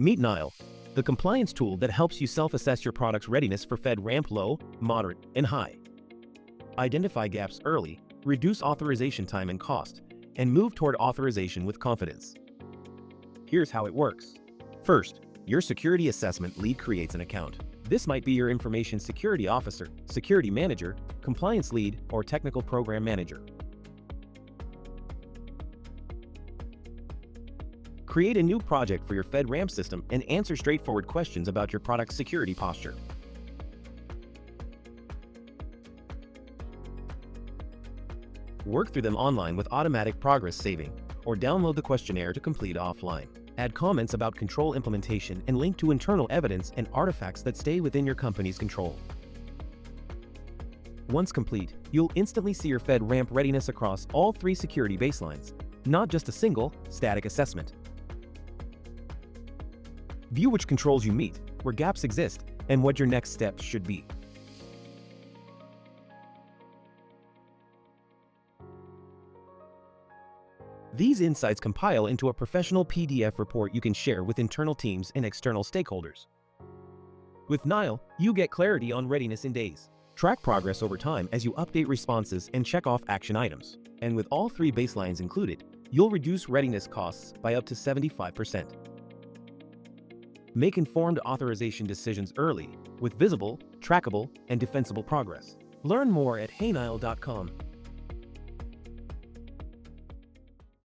Meet NYLE, the compliance tool that helps you self-assess your product's readiness for FedRAMP Low, Moderate, and High. Identify gaps early, reduce authorization time and cost, and move toward authorization with confidence. Here's how it works. First, your security assessment lead creates an account. This might be your information security officer, security manager, compliance lead, or technical program manager. Create a new project for your FedRAMP system and answer straightforward questions about your product's security posture. Work through them online with automatic progress saving, or download the questionnaire to complete offline. Add comments about control implementation and link to internal evidence and artifacts that stay within your company's control. Once complete, you'll instantly see your FedRAMP readiness across all 3 security baselines, not just a single, static assessment. View which controls you meet, where gaps exist, and what your next steps should be. These insights compile into a professional PDF report you can share with internal teams and external stakeholders. With NYLE, you get clarity on readiness in days. Track progress over time as you update responses and check off action items. And with all 3 baselines included, you'll reduce readiness costs by up to 75%. Make informed authorization decisions early with visible, trackable, and defensible progress. Learn more at HeyNYLE.com.